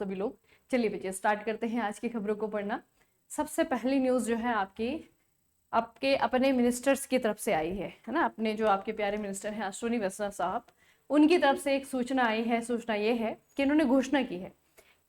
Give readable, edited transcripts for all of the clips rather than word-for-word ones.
सभी लोग। चलिए बच्चे स्टार्ट करते हैं आज की खबरों को पढ़ना। सबसे पहली न्यूज जो है आपके अपने मिनिस्टर्स की तरफ से आई है ना। अपने जो आपके प्यारे मिनिस्टर हैं अश्विनी वैष्णव साहब, उनकी तरफ से एक सूचना आई है। सूचना ये है कि इन्होंने घोषणा की है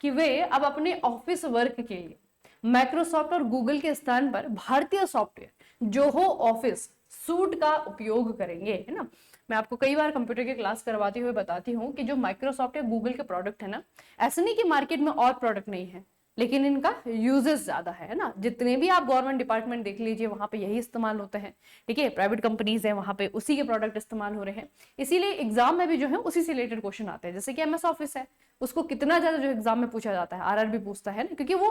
कि वे अब अपने ऑफिस वर्क के लिए माइक्रोसॉफ्ट और गूगल के स्थान पर भारतीय सॉफ्टवेयर जोहो ऑफिस सूट का उपयोग करेंगे, है ना। मैं आपको कई बार कंप्यूटर की क्लास करवाते हुए बताती हूँ कि जो माइक्रोसॉफ्ट या गूगल के प्रोडक्ट है ना, ऐसे नहीं कि मार्केट में और प्रोडक्ट नहीं है, लेकिन इनका यूजेस ज्यादा है ना। जितने भी आप गवर्नमेंट डिपार्टमेंट देख लीजिए वहां पे यही इस्तेमाल होते हैं, ठीक है। प्राइवेट कंपनीज है वहां पे उसी के प्रोडक्ट इस्तेमाल हो रहे हैं, इसीलिए एग्जाम में भी जो है उसी से रिलेटेड क्वेश्चन आते हैं। जैसे कि एमएस ऑफिस है, उसको कितना ज्यादा जो एग्जाम में पूछा जाता है, आरआरबी पूछता है ना, क्योंकि वो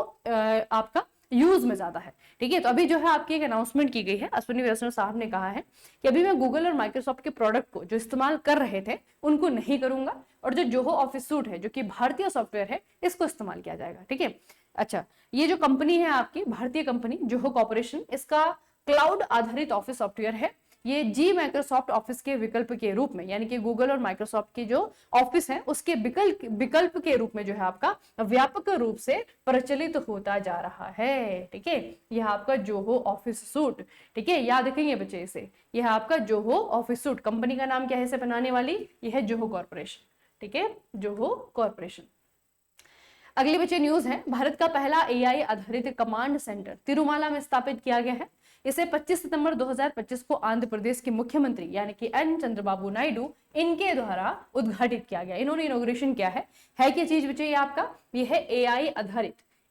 आपका यूज में ज्यादा है, ठीक है। तो अभी जो है आपकी एक अनाउंसमेंट की गई है। अश्विनी वैष्णव साहब ने कहा है कि अभी मैं गूगल और माइक्रोसॉफ्ट के प्रोडक्ट को जो इस्तेमाल कर रहे थे उनको नहीं करूंगा, और जो जोहो ऑफिस सूट है जो कि भारतीय सॉफ्टवेयर है इसको इस्तेमाल किया जाएगा, ठीक है। अच्छा, ये जो कंपनी है आपकी भारतीय कंपनी जोहो कॉर्पोरेशन, इसका क्लाउड आधारित ऑफिस सॉफ्टवेयर है। ये जी माइक्रोसॉफ्ट ऑफिस के विकल्प के रूप में, यानी कि गूगल और माइक्रोसॉफ्ट की जो ऑफिस है उसके विकल्प के रूप में जो है आपका व्यापक रूप से प्रचलित होता जा रहा है, ठीक है। यह आपका जोहो ऑफिस सूट, ठीक है, याद रखेंगे बच्चे इसे। यह आपका जोहो ऑफिस सूट, कंपनी का नाम क्या है इसे बनाने वाली, यह है जोहो कॉर्पोरेशन, ठीक है, जोहो कॉर्पोरेशन। अगली बच्चे न्यूज है, भारत का पहला एआई आधारित कमांड सेंटर तिरुमाला में स्थापित किया गया है। इसे 25 सितंबर 2025 को आंध्र प्रदेश के मुख्यमंत्री यानी कि एन चंद्रबाबू नायडू इनके द्वारा उद्घाटित किया गया। इन्होंने इनॉग्रेशन किया है क्या चीज बच्चे ये आपका, ये है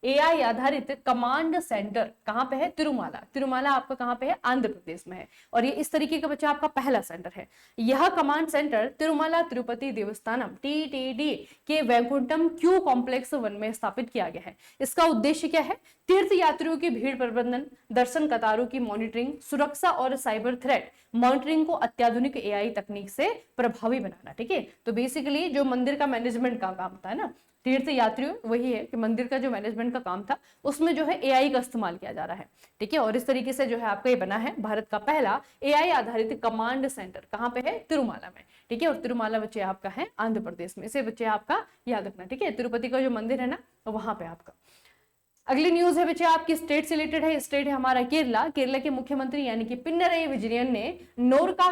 एआई आधारित कमांड सेंटर। कहां पे है, तिरुमाला। तिरुमाला आपका कहां पे है, आंध्र प्रदेश में है, और ये इस तरीके का बच्चा आपका पहला सेंटर है। यह command centre Tirumala Tirupati Devasthanam TTD के वैकुंठम क्यू कॉम्प्लेक्स 1 में स्थापित किया गया है। इसका उद्देश्य क्या है, तीर्थ यात्रियों की भीड़ प्रबंधन, दर्शन कतारों की मॉनिटरिंग, सुरक्षा और साइबर थ्रेट मॉनिटरिंग को अत्याधुनिक एआई तकनीक से प्रभावी बनाना, ठीक है। तो बेसिकली जो मंदिर का मैनेजमेंट का काम था ना, तीर्थ यात्रियों, वही है कि मंदिर का जो मैनेजमेंट का काम था उसमें जो है एआई का इस्तेमाल किया जा रहा है, ठीक है। और इस तरीके से जो है आपका ये बना है भारत का पहला एआई आधारित कमांड सेंटर। कहां पे है, तिरुमाला में, ठीक है। और तिरुमाला बच्चे आपका है आंध्र प्रदेश में, इसे बच्चे आपका याद रखना, ठीक है। तिरुपति का जो मंदिर है ना वहां पे आपका। अगली न्यूज है बच्चे आपकी स्टेट से रिलेटेड है। स्टेट है हमारा केरला। केरला के मुख्यमंत्री यानी कि पिनरई विजयन ने नोरका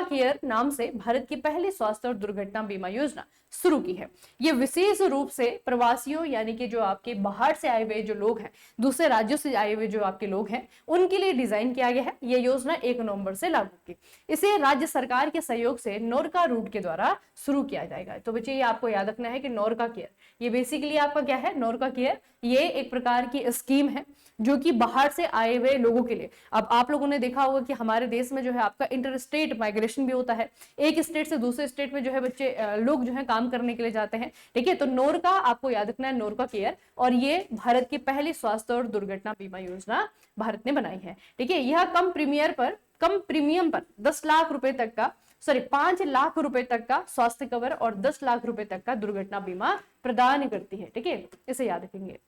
केयर नाम से भारत की पहली स्वास्थ्य और दुर्घटना बीमा योजना शुरू की है। ये विशेष रूप से प्रवासियों यानी कि जो आपके बाहर से आए हुए जो लोग हैं, दूसरे राज्यों से आए हुए जो आपके लोग हैं, उनके लिए डिजाइन किया गया है। यह योजना 1 नवंबर से लागू की। इसे राज्य सरकार के सहयोग से नोरका रूट के द्वारा शुरू किया जाएगा। तो बच्चे ये आपको याद रखना है कि नोरका केयर, ये बेसिकली आपका क्या है, नोरका केयर ये एक प्रकार की स्कीम है जो कि बाहर से आए हुए लोगों के लिए। अब आप लोगों ने देखा होगा कि हमारे देश में जो है आपका इंटर स्टेट माइग्रेशन भी होता है, एक स्टेट से दूसरे स्टेट में जो है बच्चे लोग जो है काम करने के लिए जाते हैं, ठीक है। तो नोरका आपको याद रखना है, नोरका केयर, और ये भारत की पहली स्वास्थ्य और दुर्घटना बीमा योजना भारत ने बनाई है, ठीक है। यह कम प्रीमियम पर 10 लाख रुपए तक का 5 लाख रुपए तक का स्वास्थ्य कवर और 10 लाख रुपए तक का दुर्घटना बीमा प्रदान करती है, ठीक है, इसे याद रखेंगे।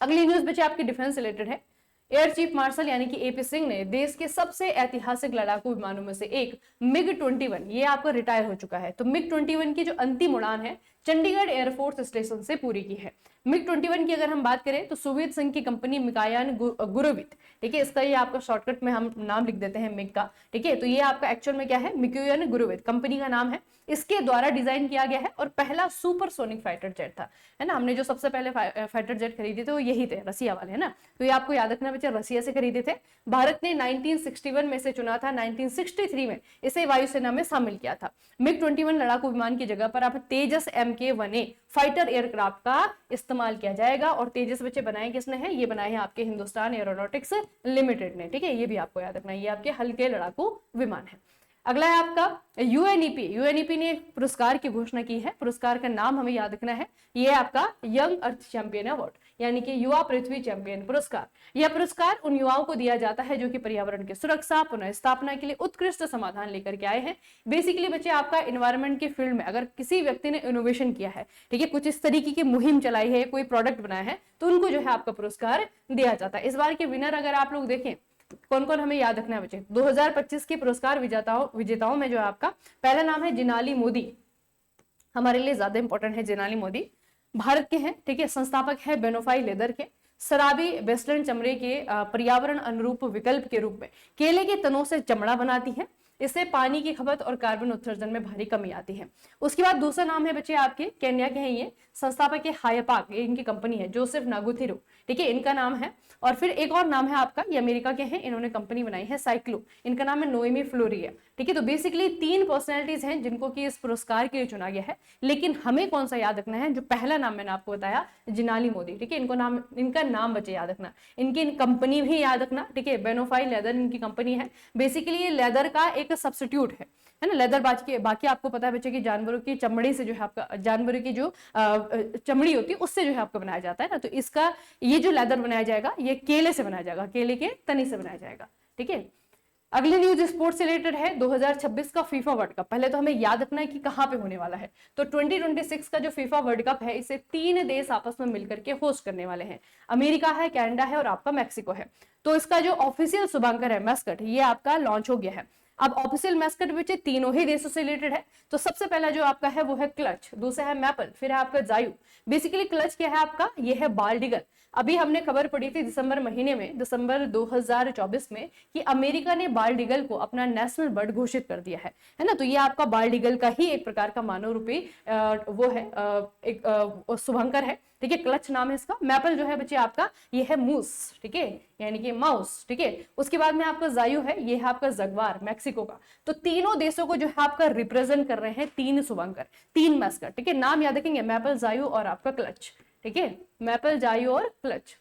अगली न्यूज बच्चे आपकी डिफेंस रिलेटेड है। एयर चीफ मार्शल यानी कि एपी सिंह ने देश के सबसे ऐतिहासिक लड़ाकू विमानों में से एक मिग 21, ये आपका रिटायर हो चुका है, तो मिग 21 की जो अंतिम उड़ान है चंडीगढ़ एयरफोर्स स्टेशन से पूरी की है। मिग 21 की अगर हम बात करें तो सोवियत संघ की कंपनी मिकायान गुरोवित, ठीक है, इसका ये आपका शॉर्टकट में हम नाम लिख देते हैं मिग का, ठीक है। तो ये आपका एक्चुअल में क्या है, मिकायान गुरोवित कंपनी का नाम है, इसके द्वारा डिजाइन किया गया है और पहला सुपरसोनिक फाइटर जेट था, है ना। हमने जो सबसे पहले फाइटर जेट खरीदे थे वो यही थे, रसिया वाले, है ना। तो ये आपको याद रखना बच्चे, रसिया से खरीदे थे। भारत ने 1961 में से चुना था, 1963 में इसे वायुसेना में शामिल किया था। मिग 21 लड़ाकू विमान की जगह पर अब तेजस MK-1A फाइटर एयरक्राफ्ट का इस्तेमाल किया जाएगा। और तेजस बच्चे बनाए किसने हैं, ये बनाए हैं आपके हिंदुस्तान एरोनॉटिक्स लिमिटेड ने, ठीक है। ये भी आपको याद रखना है, ये आपके हल्के लड़ाकू विमान है। अगला है आपका यूएनईपी ने एक पुरस्कार की घोषणा की है। पुरस्कार का नाम हमें याद रखना है, ये आपका यंग अर्थ चैंपियन अवार्ड यानी कि युवा पृथ्वी चैंपियन पुरस्कार। यह पुरस्कार उन युवाओं को दिया जाता है जो कि पर्यावरण की सुरक्षा पुनः स्थापना के लिए उत्कृष्ट समाधान लेकर के आए हैं। बेसिकली बच्चे आपका इन्वायरमेंट के फील्ड में अगर किसी व्यक्ति ने इनोवेशन किया है, ठीक है, कुछ इस तरीके की मुहिम चलाई है, कोई प्रोडक्ट बनाया है, तो उनको जो है आपका पुरस्कार दिया जाता है। इस बार के विनर अगर आप लोग देखें कौन कौन हमें याद रखना है बच्चे, 2025 के पुरस्कार विजेताओं में जो है आपका पहला नाम है जिनाली मोदी, हमारे लिए ज्यादा इंपॉर्टेंट है जिनाली मोदी। भारत के हैं, ठीक है। संस्थापक है बेनोफाई लेदर के। सराबी वेस्टर्न चमड़े के पर्यावरण अनुरूप विकल्प के रूप में केले के तनों से चमड़ा बनाती है। इससे पानी की खपत और कार्बन उत्सर्जन में भारी कमी आती है। उसके बाद दूसरा नाम है बच्चे आपके, केन्या के हैं ये। संस्थापक है हायपाक, ये इनकी कंपनी है। जोसेफ नागुथिरो, ठीक है, इनका नाम है। और फिर एक और नाम है आपका, ये अमेरिका के हैं, इन्होंने कंपनी बनाई है साइक्लो, इनका नाम है नोएमी फ्लोरिया, ठीक है। तो बेसिकली 3 पर्सनैलिटीज हैं जिनको कि इस पुरस्कार के लिए चुना गया है। लेकिन हमें कौन सा याद रखना है, जो पहला नाम मैंने आपको बताया, जिनाली मोदी, ठीक है। इनका नाम बच्चे याद रखना, इनकी कंपनी भी याद रखना, ठीक है। बेनोफाई लेदर इनकी कंपनी है। बेसिकली ये लेदर का एक सब्स्टिट्यूट है ना। लेदर बाकी आपको पता है बच्चे की जानवरों की चमड़ी से जो है आपका, जानवरों की जो चमड़ी होती है उससे जो है आपका बनाया जाता है ना। तो इसका ये जो लेदर बनाया जाएगा ये केले से बनाया जाएगा, केले के तने से बनाया जाएगा, ठीक है। अगली न्यूज स्पोर्ट्स से रिलेटेड है। 2026 का फीफा वर्ल्ड कप, पहले तो हमें याद रखना है कि कहां पे होने वाला है। तो 2026 का जो फीफा वर्ल्ड कप है इसे 3 देश आपस में मिलकर के होस्ट करने वाले हैं। अमेरिका है, कनाडा है और आपका मैक्सिको है। तो इसका जो ऑफिशियल शुभांकर है, मैस्कट, ये आपका लॉन्च हो गया है। अब ऑफिशियल मैस्कट बच्चे तीनों ही देशों से रिलेटेड है। तो सबसे पहला जो आपका है वो है क्लच, दूसरा है मैपल, फिर है आपका जायू। बेसिकली क्लच क्या है आपका, ये है बाल्डिगल। अभी हमने खबर पढ़ी थी दिसंबर महीने में, दिसंबर 2024 में, कि अमेरिका ने बाल्ड ईगल को अपना नेशनल बर्ड घोषित कर दिया है ना। तो ये आपका बाल्ड ईगल का ही एक प्रकार का मानव रूपी वो है, एक शुभंकर है, ठीक है। क्लच नाम है इसका। मैपल जो है बच्चे आपका, ये है मूस, ठीक है, यानी कि माउस, ठीक है। उसके बाद में आपका जायू है, ये है आपका जगवार, मैक्सिको का। तो तीनों देशों को जो है आपका रिप्रेजेंट कर रहे हैं 3 शुभंकर, 3 मैस्कट, ठीक है। नाम याद रखेंगे, मैपल, जायू और आपका क्लच, ठीक है। मैपल, जायू और क्लच।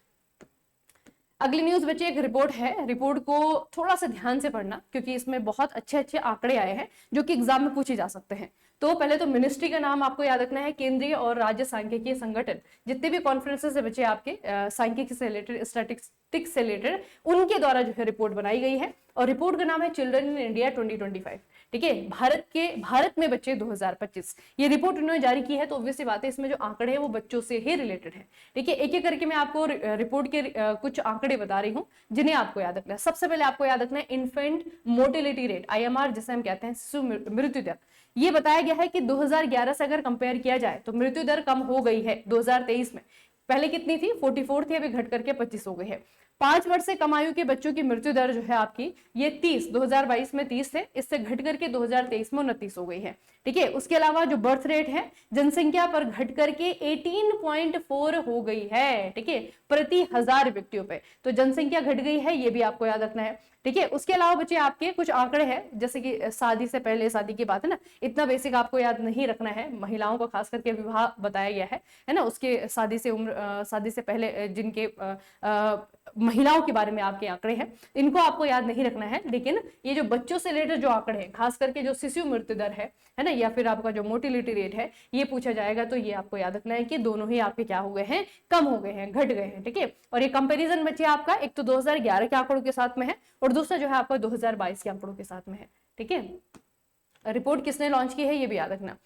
अगली न्यूज बच्चे एक रिपोर्ट है, रिपोर्ट को थोड़ा सा ध्यान से पढ़ना क्योंकि इसमें बहुत अच्छे अच्छे आंकड़े आए हैं जो कि एग्जाम में पूछे जा सकते हैं। तो पहले तो मिनिस्ट्री का नाम आपको याद रखना है, केंद्रीय और राज्य सांख्यिकीय संगठन। जितने भी कॉन्फ्रेंसेस है बच्चे आपके सांख्यिकी से रिलेटेड, स्टैटिस्टिक्स से रिलेटेड, उनके द्वारा जो है रिपोर्ट बनाई गई है। और रिपोर्ट का नाम है चिल्ड्रन इन इंडिया 2025, ठीक है। भारत में बच्चे 2025, ये रिपोर्ट उन्होंने जारी की है। तो ऑब्वियसली बात है, इसमें जो आंकड़े हैं वो बच्चों से ही रिलेटेड है, ठीक है। एक एक करके मैं आपको रिपोर्ट के कुछ आंकड़े बता रही हूँ जिन्हें आपको याद रखना है। सबसे पहले आपको याद रखना है इन्फेंट मोर्टेलिटी रेट, IMR जिसे हम कहते हैं, शिशु मृत्यु दर। ये बताया गया है कि 2011 से अगर कंपेयर किया जाए तो मृत्यु दर कम हो गई है 2023 में। पहले कितनी थी, 44 थी, अभी घट करके 25 हो गई है। 5 वर्ष से कम आयु के बच्चों की मृत्यु दर जो है आपकी, ये 2022 में 30 थे, इससे घट करके 2023 में 29 हो गई है, ठीक है। उसके अलावा जो बर्थ रेट है जनसंख्या पर घट करके 18.4 हो गई है, ठीक है, प्रति 1000 व्यक्तियों पे। तो जनसंख्या घट गई है, ये भी आपको याद रखना है, ठीक है। उसके अलावा बच्चे आपके कुछ आंकड़े हैं, जैसे कि शादी से पहले, शादी की बात है ना, इतना बेसिक आपको याद नहीं रखना है। महिलाओं को खास करके विवाह बताया गया है ना, उसके शादी से पहले जिनके महिलाओं के बारे में आपके आंकड़े हैं, इनको आपको याद नहीं रखना है। लेकिन ये जो बच्चों से रिलेटेड जो आंकड़े हैं, खास करके जो शिशु मृत्यु दर है ना, या फिर आपका जो मोर्टिलिटी रेट है, ये पूछा जाएगा तो ये आपको याद रखना है कि दोनों ही आपके क्या हो गए हैं, कम हो गए हैं, घट गए हैं, ठीक है। और ये कंपैरिजन बच्चे आपका एक तो 2011 के आंकड़ों के साथ में है और दूसरा जो है आपका 2022 के आंकड़ों के साथ में है, ठीक है। रिपोर्ट किसने लॉन्च की है ये भी याद रखना।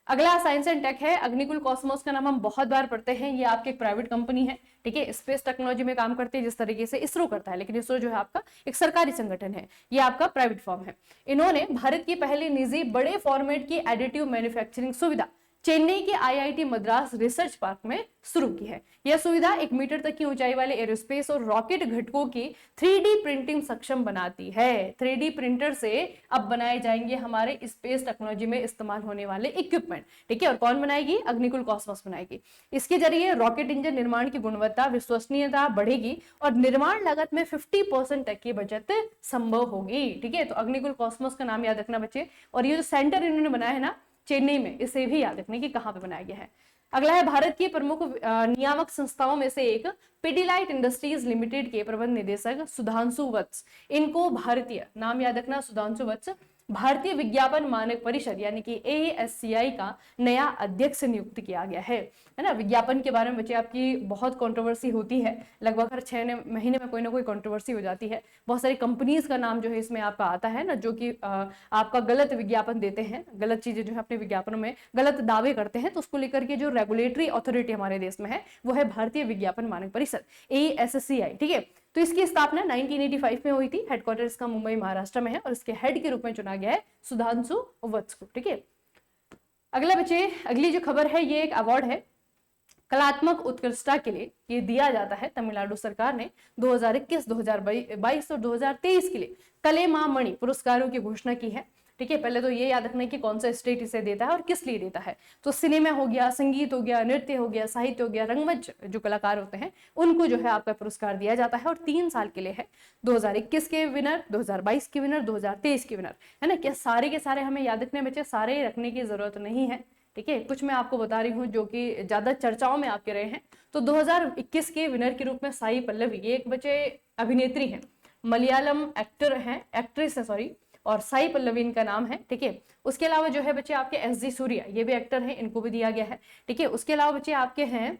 अगला साइंस एंड टेक है, अग्निकुल कॉस्मोस का नाम हम बहुत बार पढ़ते हैं। ये आपकी एक प्राइवेट कंपनी है, ठीक है, स्पेस टेक्नोलॉजी में काम करती है जिस तरीके से इसरो करता है। लेकिन इसरो जो है आपका एक सरकारी संगठन है, ये आपका प्राइवेट फर्म है। इन्होंने भारत की पहली निजी बड़े फॉर्मेट की एडिटिव मैन्युफैक्चरिंग सुविधा चेन्नई के IIT मद्रास रिसर्च पार्क में शुरू की है। यह सुविधा 1 मीटर तक की ऊंचाई वाले एरोस्पेस और रॉकेट घटकों की 3D प्रिंटिंग सक्षम बनाती है। 3D प्रिंटर से अब बनाए जाएंगे हमारे स्पेस टेक्नोलॉजी में इस्तेमाल होने वाले इक्विपमेंट, ठीक है। और कौन बनाएगी, अग्निकुल कॉस्मोस बनाएगी। इसके जरिए रॉकेट इंजन निर्माण की गुणवत्ता, विश्वसनीयता बढ़ेगी और निर्माण लागत में 50% तक की बचत संभव होगी, ठीक है। तो अग्निकुल कॉस्मोस का नाम याद रखना बच्चे। और ये जो सेंटर इन्होंने बनाया है ना चेन्नई में, इसे भी याद रखने की कहां पे बनाया गया है। अगला है भारत की प्रमुख नियामक संस्थाओं में से एक पिडिलाइट इंडस्ट्रीज लिमिटेड के प्रबंध निदेशक सुधांशु वत्स, इनको भारतीय, नाम याद रखना सुधांशु वत्स, भारतीय विज्ञापन मानक परिषद यानी कि ASCI का नया अध्यक्ष नियुक्त किया गया है ना। विज्ञापन के बारे में बच्चे आपकी बहुत कंट्रोवर्सी होती है, लगभग हर 6 महीने में कोई ना कोई कंट्रोवर्सी हो जाती है। बहुत सारी कंपनीज का नाम जो है इसमें आपका आता है ना, जो कि आपका गलत विज्ञापन देते हैं, गलत चीजें जो है अपने विज्ञापनों में गलत दावे करते हैं। तो उसको लेकर के जो रेगुलेटरी अथॉरिटी हमारे देश में है वो है भारतीय विज्ञापन मानक परिषद, ASCI, ठीक है। तो इसकी स्थापना 1985 में हुई थी। हेडक्वार्टर इसका मुंबई महाराष्ट्र में है और इसके हेड के रूप में चुना गया है सुधांशु वत्स को, ठीक है। अगला बच्चे, अगली जो खबर है ये एक अवार्ड है, कलात्मक उत्कृष्टता के लिए ये दिया जाता है। तमिलनाडु सरकार ने 2021, 2022 और 2023 के लिए कलेमामणि पुरस्कारों की घोषणा की है। ठीक है, पहले तो ये याद रखना है कि कौन सा स्टेट इसे देता है और किस लिए देता है। तो सिनेमा हो गया, संगीत हो गया, नृत्य हो गया, साहित्य हो गया, रंगमंच जो कलाकार होते हैं उनको जो है आपका पुरस्कार दिया जाता है और 3 साल के लिए है। 2021 के विनर, 2022 के विनर, 2023 के विनर, है ना। क्या सारे के सारे हमें याद रखने बच्चे? सारे रखने की जरूरत नहीं है। ठीक है, कुछ मैं आपको बता रही हूँ जो कि ज्यादा चर्चाओं में आपके रहे हैं। तो 2021 के विनर के रूप में साई पल्लवी, ये एक बच्चे अभिनेत्री हैं, मलयालम एक्टर हैं, एक्ट्रेस है सॉरी, और साई पल्लवी इनका नाम है। ठीक है, उसके अलावा जो है बच्चे आपके एसजी सूर्या, ये भी एक्टर हैं, इनको भी दिया गया है। ठीक है, उसके अलावा बच्चे आपके हैं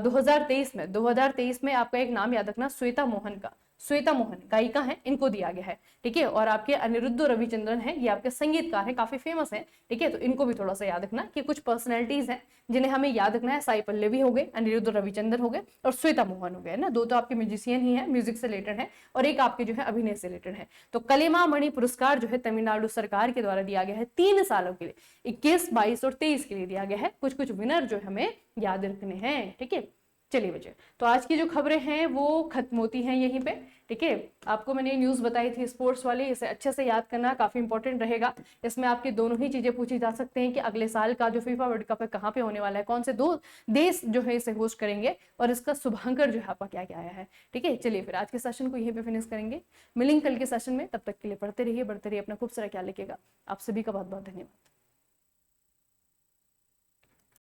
2023 में आपका एक नाम याद रखना, श्वेता मोहन का, श्वेता मोहन गायिका है, इनको दिया गया है। ठीक है, और आपके अनिरुद्ध रविचंद्रन है, ये आपके संगीतकार हैं, काफी फेमस है। ठीक है, तो इनको भी थोड़ा सा याद रखना कि कुछ पर्सनैलिटीज हैं जिन्हें हमें याद रखना है। साई पल्लवी हो गए, अनिरुद्ध रविचंद्रन हो गए और श्वेता मोहन हो गए ना। 2 तो आपके म्यूजिशियन ही है, म्यूजिक से रिलेटेड है, और एक आपके जो है अभिनय से रिलेटेड है। तो कलेमामणि पुरस्कार जो है तमिलनाडु सरकार के द्वारा दिया गया है 3 सालों के लिए, 21, 22 और 23 के लिए दिया गया है। कुछ कुछ विनर जो हमें याद रखने हैं। ठीक है, चलिए बच्चे, तो आज की जो खबरें हैं वो खत्म होती हैं यहीं पे। ठीक है, आपको मैंने न्यूज बताई थी स्पोर्ट्स वाली, इसे अच्छे से याद करना काफी इंपॉर्टेंट रहेगा। इसमें आपकी दोनों ही चीजें पूछी जा सकते हैं कि अगले साल का जो फीफा वर्ल्ड कप है कहाँ पे होने वाला है, कौन से 2 देश जो है इसे होस्ट करेंगे, और इसका शुभांकर जो है आपका क्या क्या आया है। ठीक है, चलिए फिर आज के सेशन को यहीं पे फिनिश करेंगे, मिलेंगे कल के सेशन में। तब तक के लिए पढ़ते रहिए, बढ़ते रहिए, अपना खूब सारा ख्याल रखिएगा। आप सभी का बहुत बहुत धन्यवाद।